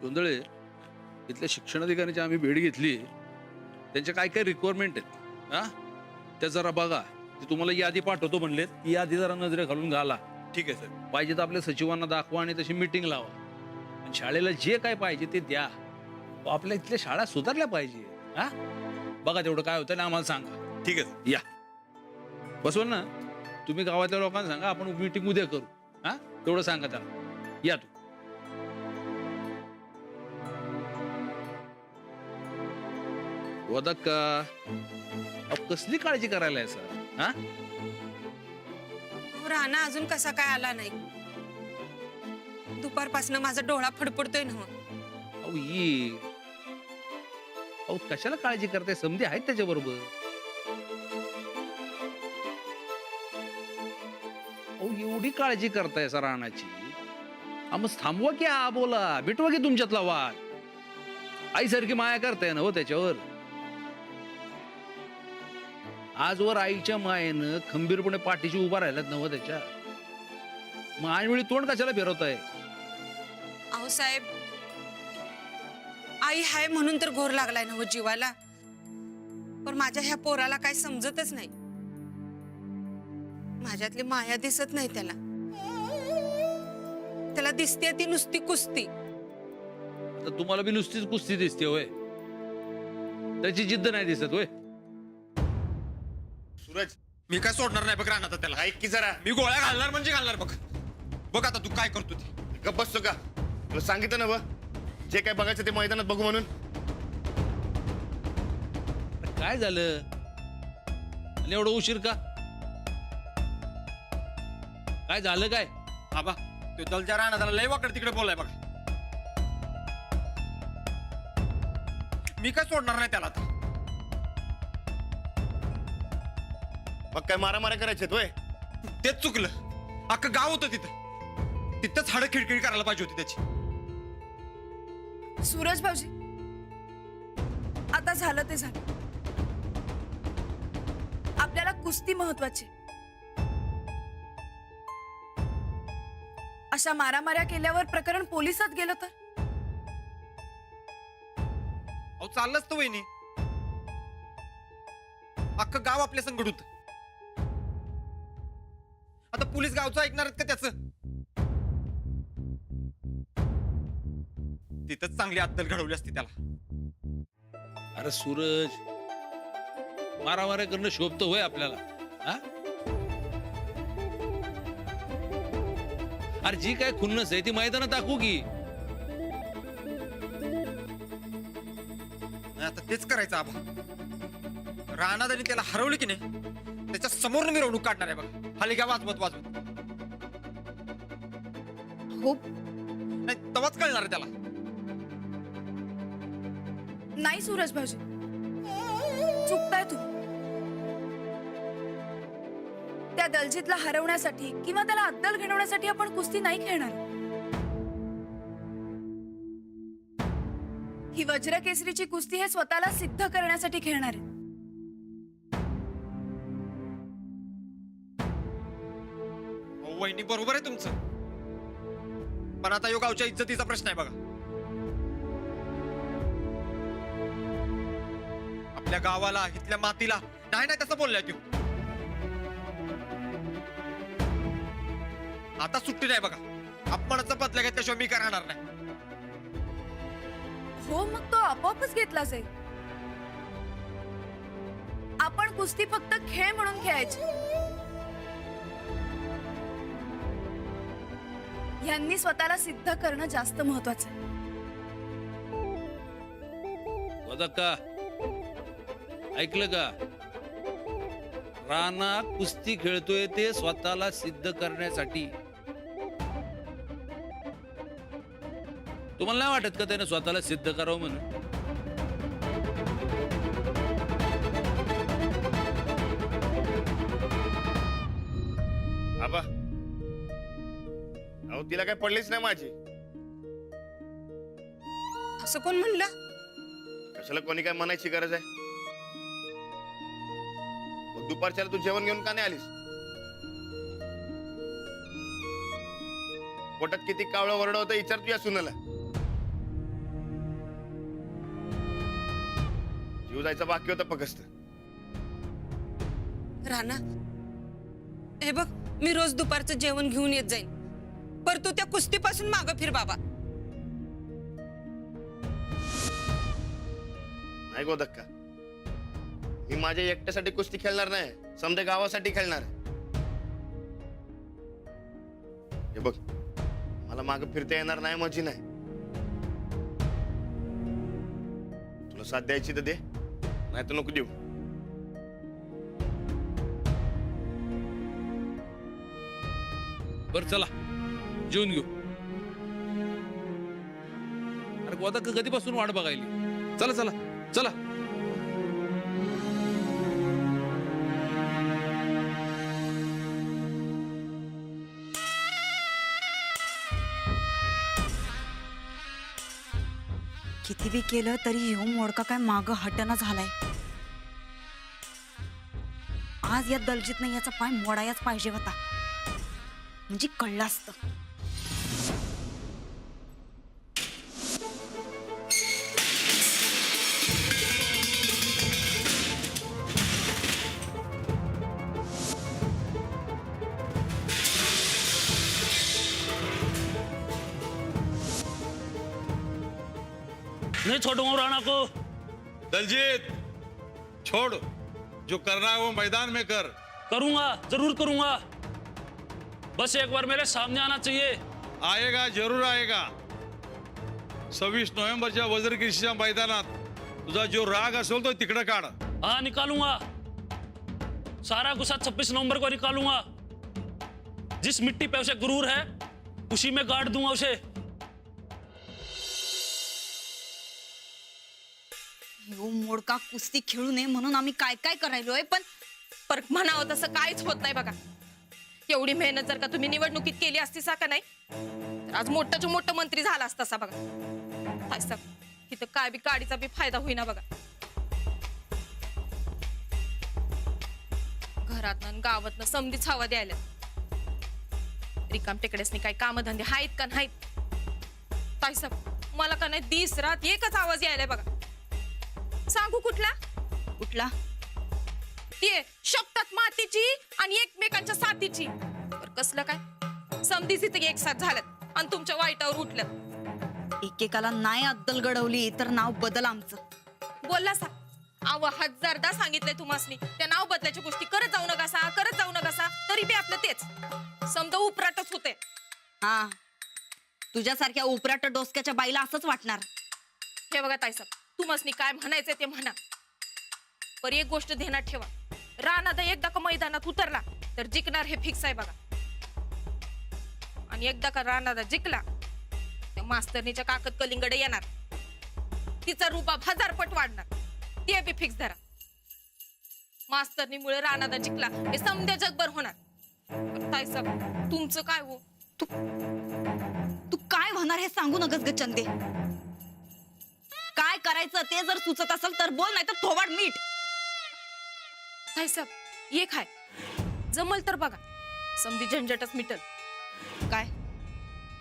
गोंधळे इथल्या शिक्षणाधिकाऱ्यांची आम्ही भेट घेतली. त्यांच्या काय काय रिक्वायरमेंट आहेत हा त्या जरा बघा. ते तुम्हाला यादी पाठवतो म्हणलेत. ती यादी जरा नजरे घालून घाला. ठीक आहे सर. पाहिजे तर आपल्या सचिवांना दाखवा आणि तशी मीटिंग लावा. आणि शाळेला जे काय पाहिजे ते द्या. आपल्या इथल्या शाळा सुधारल्या पाहिजे. हा बघा तेवढं काय होतं ना आम्हाला सांगा. ठीक आहे सर. या बसवल ना तुम्ही गावातल्या लोकांना सांगा आपण मीटिंग उद्या करू. हा तेवढं सांगा त्यांना. या तू वदक्का कसली काळजी करायला आहे सर. हा राणा अजून कसा काय आला नाही. दुपारपासून माझा डोळा फडफडतोय ना. अहो ये अहो कशाला काळजी करताय. समधी आहेत त्याच्या बरोबर. अहो एवढी काळजी करताय सर राणाची. मग थांबवा की हा बोला भेटवा की तुमच्यातला वाद. आईसारखी माया करताय ना हो त्याच्यावर. आजवर आईच्या मायेनं खंबीरपणे पाठीशी उभा राहिलात नव त्याच्या. मग ऐनवेळी तोंड कशाला फिरवताय. अहो साहेब आई हाय म्हणून तर घोर लागलाय ना जीवाला. पण माझ्या ह्या पोराला काय समजतच नाही. माझ्यातली माया दिसत नाही त्याला. त्याला दिसते ती नुसती कुस्ती. आता तुम्हाला बी नुसतीच कुस्ती दिसते होय. त्याची जिद्द नाही दिसत होय. सूरज मी काय सोडणार नाही बघ राहणार त्याला. ऐक की जरा. मी गोळ्या घालणार म्हणजे घालणार बघ. बघ आता तू काय करतो ते. गप्प बसतो का. तुला सांगितलं ना जे काय बघायचं ते मैदानात बघू म्हणून. काय झालं आणि एवढं उशीर का. काय झालं काय. आबा तो दलच्या राहणार त्याला लय वाकड तिकडे बोलाय बघा. मी काय सोडणार नाही त्याला आता. मग काय मारामाऱ्या करायचे होय. तेच चुकलं. अख्खं गाव होतं तिथं. तिथंच हाडं खिडखिडी करायला पाहिजे होती त्याची. सूरज भाऊजी आता झालं ते झालं. आपल्याला कुस्ती महत्वाची. अशा मारामाऱ्या केल्यावर प्रकरण पोलिसात गेलं तर. अहो चाललंच तर वहिनी. अख्खं गाव आपल्या संकट होत. आता पोलीस गावचं ऐकणार आहेत का त्याचं. तिथंच चांगली अद्दल घडवली असती त्याला. अरे सूरज मारामाऱ्या करणं शोभतं होय आपल्याला. हा अरे जी काय खुन्नस आहे ती मैदानात दाखवू की. आता तेच करायचं आबा. राणादानी त्याला हरवलं की नाही त्याच्या समोर मिरवणूक काढणार आहे बघा. खाली घ्या वाजवत वाजवत. हो नाही तवाच कळणार आहे त्याला. नाही सूरज भाऊजी चुकताय तुम्ही. त्या दलजीतला हरवण्यासाठी किंवा त्याला अद्दल घडवण्यासाठी आपण कुस्ती नाही खेळणार. ही वज्रकेसरीची कुस्ती हे स्वतःला सिद्ध करण्यासाठी खेळणार आहे. वहिनी बरोबर आहे तुमचं. पण आता यो गावच्या इज्जतीचा प्रश्न आहे बघा. आपल्या गावाला इथल्या मातीला नाही नाही तसं बोललाय तू. आता सुट्टी नाही बघा. अपमानाचा बदला घेतल्याशिवाय मी करणार नाही. हो मग तो आपोआपच घेतला जाईल. आपण कुस्ती फक्त खेळ म्हणून खेळायची. यांनी स्वतःला सिद्ध करणं जास्त महत्वाचं आहे. वदक्का ऐकलं का. राणा कुस्ती खेळतोय ते स्वतःला सिद्ध करण्यासाठी. तुम्हाला नाही वाटत का त्याने स्वतःला सिद्ध करावं म्हणून. आबा अहो तिला काय पडलीच नाही माझी. असं कोण म्हणलं. कशाला कोणी काय म्हणायची गरज आहे. मग दुपारच्याला तू जेवण घेऊन का नाही आलीस. पोटात किती कावळं वरड होतं विचार तुझ्या सुनाला. जीव जायचा बाकी होता फक्त. राणा, हे बघ, मी रोज दुपारचं जेवण घेऊन येत जाईन, पर तू त्या कुस्तीपासून मागं फिर बाबा. नाही गोदक्का, मी माझ्या एकट्यासाठी कुस्ती खेळणार नाही, समजा गावासाठी खेळणार. हे बघ, मला मागं फिरता येणार नाही माझी नाही. तुला साथ द्यायची तर दे, नाही तर नको देऊ. बरं चला जेवून घेऊ. अरे गोदा कधीपासून वाट बघायली. चला चला चला. किती बी केलं तरी ह्यो मोडका काय मागं हटना झालाय. आज या दलजीतनं याचा पाय मोडायच पाहिजे होता, म्हणजे कळलं असतं. नहीं छोड़ूंगा राणा को। दलजीत छोड़, जो करना है वो मैदान में कर. करूंगा, जरूर करूंगा, बस एक बार मेरे सामने आना चाहिए. आएगा, जरूर आएगा. 26 नोव्हेंबरच्या वज्रकेशीच्या मैदानात तुझा जो राग असेल तो तिकडे काढ. हाँ निकालूंगा, सारा गुस्सा 26 नवंबर को निकालूंगा. जिस मिट्टी पे उसे गुरूर है उसी में गाड़ दूंगा उसे. ह्यो मोडका कुस्ती खेळू नये म्हणून आम्ही काय काय करायलोय, पर म्हणावं तसं काहीच होत नाही बघा. एवढी मेहनत जर का तुम्ही निवडणुकीत केली असती सा का नाही, तर आज मोठाच्या मोठा मंत्री झाला असता सा बघा. काय साहेब, इथं काय बी काडीचा बी फायदा होईना बघा. घरातनं गावातनं समधीच हवा द्यायला. रिकाम टेकड्यासनी काही कामधंदे आहेत का नाहीत? ताई साहेब, मला का नाही दिस रात एकच आवाज यायलाय बघा. सांगू कुठला? कुठला? ते शब्दात मातीची आणि एकमेकांच्या साथीची. तर कसलं काय, समधीच इथे एक साथ झाल्यात आणि तुमच्या वाईटावर उठल्यात. एकेकाला नाही अद्दल घडवली तर नाव बदल आमचं. बोलला सा, अव हजारदा सांगितलंय तुम्हासनी त्या नाव बदलायच्या गोष्टी करत जाऊ नका, करत जाऊ नका. तरी बी आपलं तेच समजा उपराटच होते. हा, तुझ्यासारख्या उपराट डोसक्याच्या बाईला असंच वाटणार. हे बघा ताईसाहेब, तुम्हासनी काय म्हणायचंय ते म्हणा, पर एक गोष्ट ध्यानात ठेवा, राणादा एकदा का मैदानात उतरला तर जिंकणार हे फिक्स आहे बघा. आणि एकदा का राणादा जिंकला त्या मास्तरनीच्या काकत कलिंगडे येणार, तिचा रुबाब 1000 पट वाढणार, ते बी फिक्स धरा. मास्तरनीमुळे राणादा जिंकला हे समध्या जगभर होणार. पण ताईसाहेब तुमचं काय हो? तू काय होणार हे सांगू नकस ग चंदे. काय करायचं ते जर सुचत असेल तर बोल, नाही तर थोबाड मीठ. ताईसाहेब एक हाय, जमल तर बघा, समधी झंझटच मिटल. काय?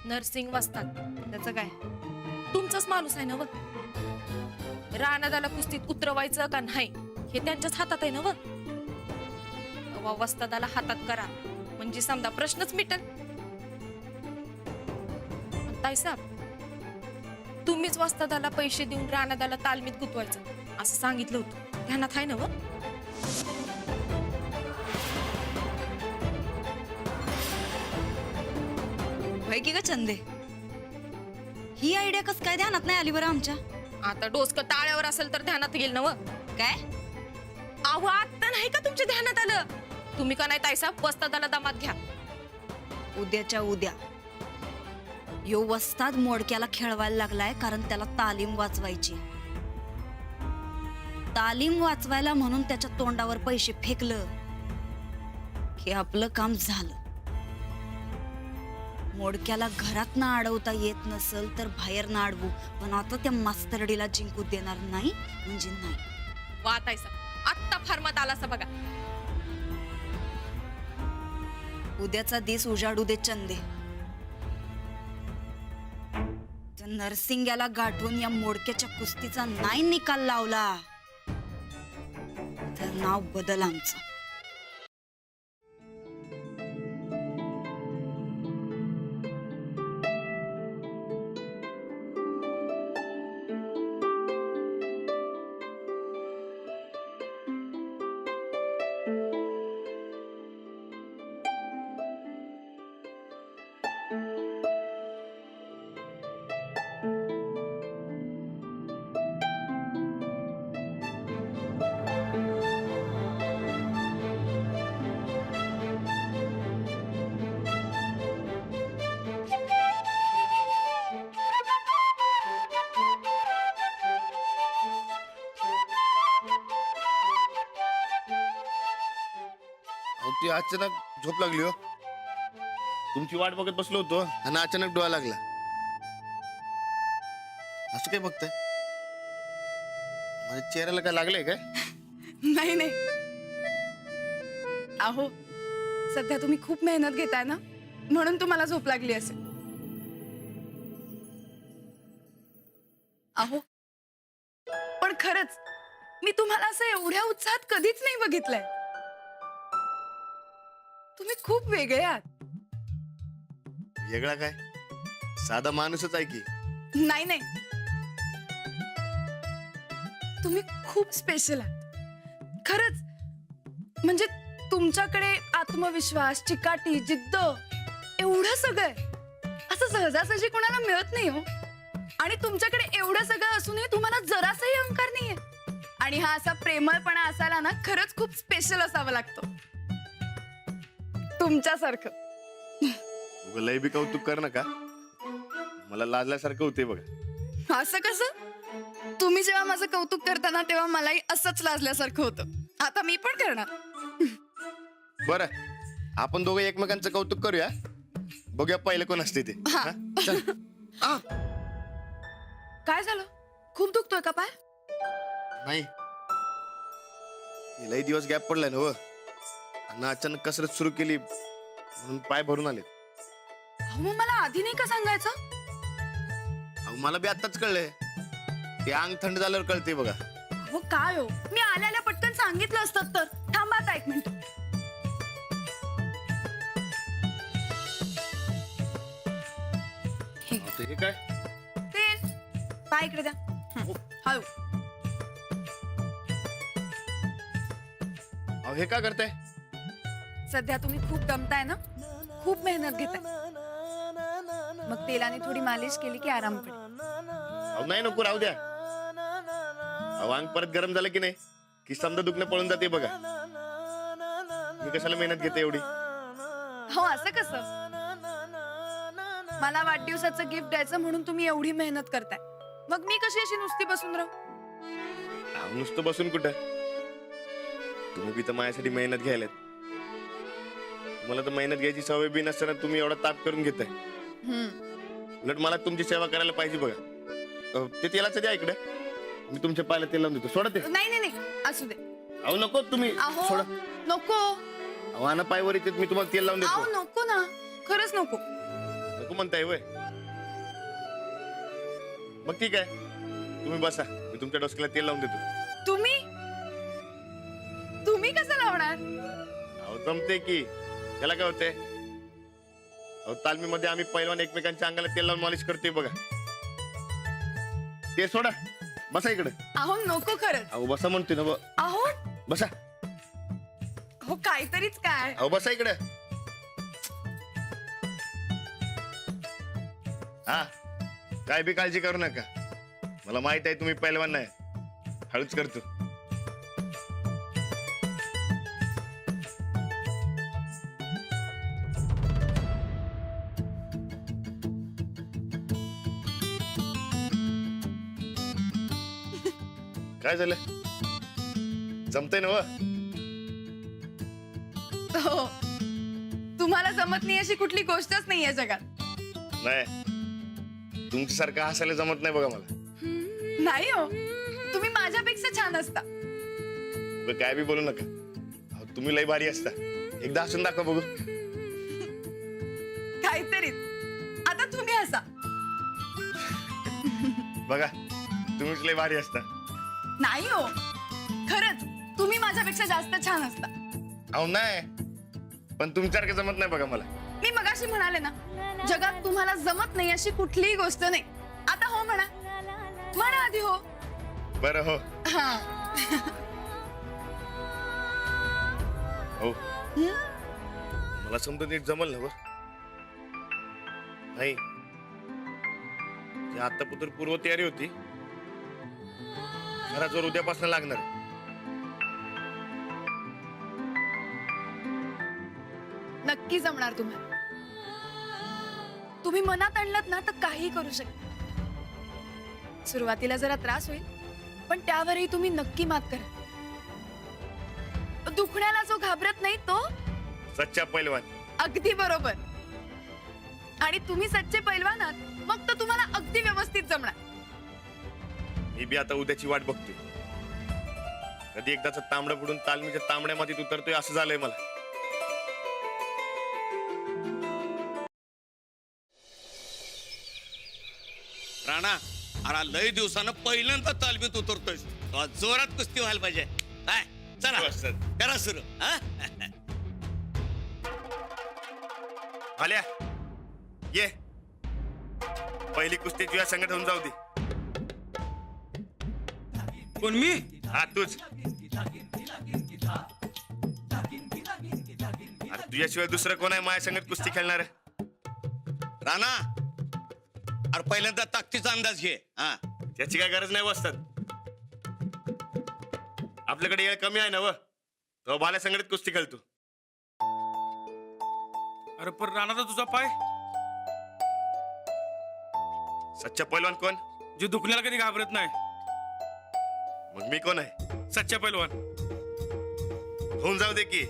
नरसिंग वाजतात, त्याचं काय? तुमचाच माणूस आहे ना व. राणादाला कुस्तीत उतरवायचं का नाही हे त्यांच्याच हातात आहे ना व. वस्तादाला हातात करा म्हणजे समजा प्रश्नच मिटल. ताईसाहेब, तुम्हीच वस्तादाला पैसे देऊन राणादाला तालमीत गुंतवायचं असं सांगितलं होतं, ध्यानात आहे ना व. होय की ग चंदे, ही आयडिया कस काय ध्यानात नाही आली बरं आमच्या? आता डोसकं टाळ्यावर असेल तर ध्यानात येईल ना व. काय? अहो आता नाही का तुमच्या ध्यानात आलं? तुम्ही का नाही ताईसाहेब वस्तादाला दामात घ्या. उद्याच्या उद्या यो वस्ताद मोडक्याला खेळवायला लागलाय, कारण त्याला तालीम वाचवायची. तालीम वाचवायला म्हणून त्याच्या तोंडावर पैसे फेकलं की आपलं काम झालं. मोडक्याला घरात ना अडवता येत नसल तर बाहेर ना अडवू, पण आता त्या मास्तरडीला जिंकू देणार नाही म्हणजे नाही. वा ताईसाहेब, आत्ता फर्मात आला असं बघा. उद्याचा दिस उजाडू दे चंदे. नरसिंग्याला गाठून या मोडक्याच्या कुस्तीचा नाही निकाल लावला तर नाव बदल आमचं. अहो, ती अचानक झोप लागली हो. तुमची वाट बघत बसलो होतो आणि अचानक डोळा लागला. असं काय बघताय? माझ्या चेहऱ्याला काय लागलंय काय? नाही नाही. अहो सध्या तुम्ही खूप मेहनत घेताय ना, म्हणून तुम्हाला झोप लागली असेल. अहो पण खरंच मी तुम्हाला असं एवढ्या उत्साहात कधीच नाही बघितलंय. तुम्ही खूप वेगळे आहात. वेगळा काय? साधा माणूसच आहे की. नाही नाही, तुम्ही खूप स्पेशल आहात खरंच. म्हणजे तुमच्याकडे आत्मविश्वास, चिकाटी, जिद्द एवढं सगळं आहे. असं सहजासहजी कोणाला मिळत नाही हो. आणि तुमच्याकडे एवढं सगळं असूनही तुम्हाला जरासाही अहंकार नाहीये. आणि हा असा प्रेमळपणा असायला ना खरंच खूप स्पेशल असावं लागतं तुमच्यासारखं. उगा लय बी कौतुक कर नका, मला लाजल्यासारखं होते बघा. असं कसं? तुम्ही जेव्हा माझं कौतुक करताना तेव्हा मलाही असंच लाजल्यासारखं होतं. आता मी पण करणार. बरं, आपण दोघं एकमेकांचं कौतुक करूया. बघूया पहिलं कोण असते ते. हा. हा? चल. आ, काय झालं? खूप दुखतोय का पाय? नाही, लय दिवस गॅप पडलाय ना व, आणि अचानक कसरत सुरू केली म्हणून पाय भरून आले. अहो मग मला आधी नाही का सांगायचं? अहो, मला बी आताच कळलंय. ते अंग थंड झाल्यावर कळते बघा. अहो काय हो, मी आल्या पटकन सांगितलं असतं तर. थांबा आता 1 मिनिट. आता हे काय? तेल पाय इकडे द्या. हळू. अहो, हे काय करताय? सध्या तुम्ही खूप दमताय ना, खूप मेहनत घेताय. मग तेलाने थोडी मालिश केली की आराम पडेल. अहो नाही, नको, राहू द्या. अहो, अंग परत गरम झालं की नाही की समजा दुखणं पळून जाते बघा. मी कशाला मेहनत घेते एवढी? हो असं कसं? मला वाढदिवसाचं गिफ्ट द्यायचं म्हणून तुम्ही एवढी मेहनत करताय. मग मी कशी अशी नुसती बसून राहू? अहो, नुसतं बसून कुठं? तुम्ही बी तर माझ्यासाठी मेहनत घ्यायला. तुम्हाला तर मेहनत घ्यायची सवय बी नसताना तुम्ही एवढा ताप करून घेताय. उलट मला तुमची सेवा करायला पाहिजे बघा. ते तेलाचं द्या इकडे, मी तुमच्या पायाला तेल लावून देतो. सोडा ते. नाही नाही नाही, असू दे. अहो नको, तुम्ही अहो सोडा. नको. अहो, आणा पायवर येते, मी तुम्हाला तेल लावून अहो देतो. नको ना, खरंच नको. नको म्हणताय वय? मग ठीक आहे, तुम्ही बसा, मी तुमच्या डोसक्याला तेल लावून देतो. तुम्ही कसं लावणार? अहो जमते की, त्याला काय होते? अहो तालमीमध्ये आम्ही पहिलवान एकमेकांच्या अंगाला तेल लावून मालिश करते बघा. ते सोडा, बसा इकडे. अहो नको खरंच. अहो बसा म्हणते ना. अहो बसा. अहो काहीतरीच काय. अहो बसा इकडे. हा, काय बी काळजी करू नका. मला माहित आहे तुम्ही पहिलवान नाही. हळूच करतो. काय झालं? जमतंय ना व? हो, तुम्हाला जमत नाही अशी कुठली गोष्टच नाही या जगात. नाही, तुमच्यासारखं हसायला जमत नाही बघा मला. नाही हो, तुम्ही माझ्यापेक्षा छान असता. उगा काय बी बोलू नका. अहो, तुम्ही लय भारी असता. एकदा हसून दाखवा बघू. काहीतरीच. आता तुम्ही हसा. बघा, तुम्हीच लय भारी असता. नाही हो, खरंच तुम्ही माझ्यापेक्षा जास्त छान असता. अहो नाही, पण तुमच्यासारखं जमत नाही बघा मला. मी मगाशी म्हणाले ना, जगात तुम्हाला जमत नाही अशी कुठलीही गोष्ट नाही. आता हो म्हणा, म्हणा आधी हो. बरं हो. हा. हो, मला समजा नीट जमल ना बरं. नाही, आतापुतर पूर्व तयारी होती, घरात जोर उद्यापासून लागणार आहे. नक्की जमणार तुम्हाला. तुम्ही मनात आणलात ना तर काही करू शकता. सुरुवातीला जरा त्रास होईल, पण त्यावरही तुम्ही नक्की मात करा. दुखण्याला जो घाबरत नाही तो सच्चा पैलवान. अगदी बरोबर. आणि तुम्ही सच्चे पैलवान आहात, मग तर तुम्हाला अगदी व्यवस्थित जमणार. मी बी आता उद्याची वाट बघतोय. कधी एकदाच तांबडं बुडून तालमीच्या तांबड्या मातीत उतरतोय असं झालंय मला. राणा, अरे लय दिवसानं पहिल्यांदा तालमीत उतरतोय. जोरात कुस्ती व्हायला पाहिजे. काय चला बस सर. करा सुरू. आल्या ये, पहिली कुस्ती तुझ्या संगत होऊन जाऊ दे. कोण मी? हा तूच. अरे तुझ्याशिवाय दुसरं कोण आहे माझ्या संगत कुस्ती खेळणार? राणा, अरे पहिल्यांदा ताकदीचा अंदाज घे. त्याची काय गरज नाही वसतात. आपल्याकडे वेळ कमी आहे ना व, तो भाल्या संगत कुस्ती खेळतो. अरे पण राणाचा तुझा पाय सच्चा पैलवान कोण? जे दुखण्याला कधी घाबरत नाही. मग मी कोण आहे? सच्चा पैलवान. होऊन जाऊ दे की.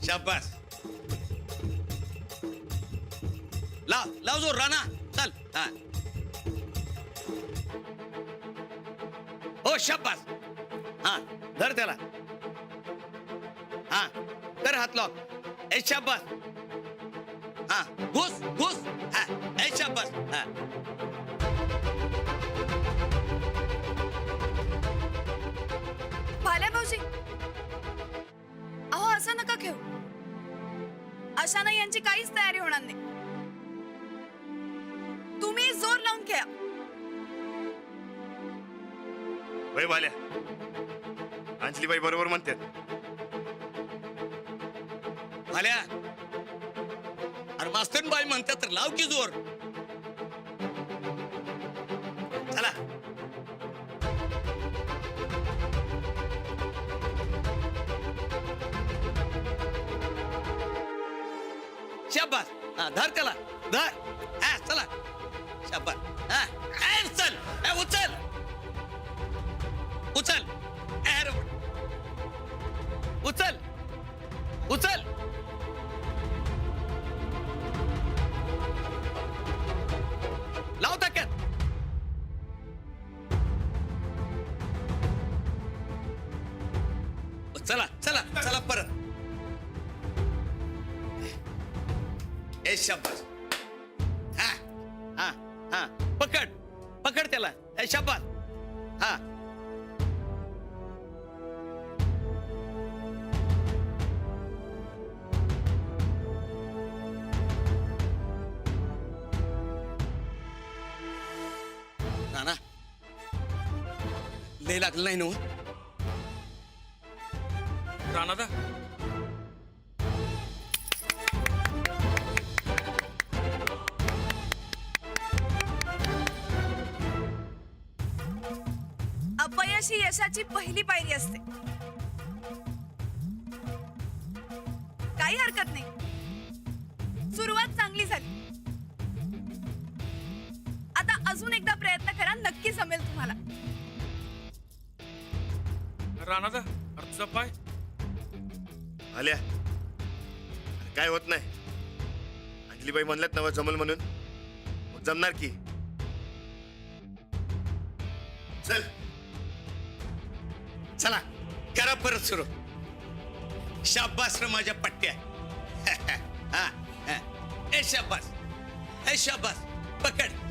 शाबास. लाव लाव जोर राणा. चल. हो शाबास. धर त्याला. कर हात लॉक. ए शाबास. घुस घुस. ए शाबास. भाल्या भाऊजी, अहो असं नका खेळू. अशानं यांची काहीच तयारी होणार नाही. तुम्ही जोर लावून खेळा. वय भाल्या, अंजलीबाई बरोबर म्हणतात. आल्या, अरे मास्तरबाई म्हणतात तर लाव की जोर. चला. शाबास. धर त्याला. धर. चला. शाबास. चल. उचल. उचल. उचल. उचल. लाव ताकद. चला चला चला परत. ए शाबास. पकड. पकड त्याला. ए शाबास. राणा, लय लागलं नाही ना? राणादा, अपयश ही यशाची पहिली पायरी असते. काही हरकत नाही. सुरुवात चांगली झाली. आता अजून एकदा प्रयत्न करा, नक्की जमेल तुम्हाला. राणादा, अरे तुझा पाय. आल्या अरे काय होत नाही. अंजलीबाई म्हणल्यात नवं जमल म्हणून, मग जमणार की. चल चला करा परत सुरू. शाबास रे माझ्या पट्ट्या. हा, हा. ए शाबास, ए शाबास, पकड.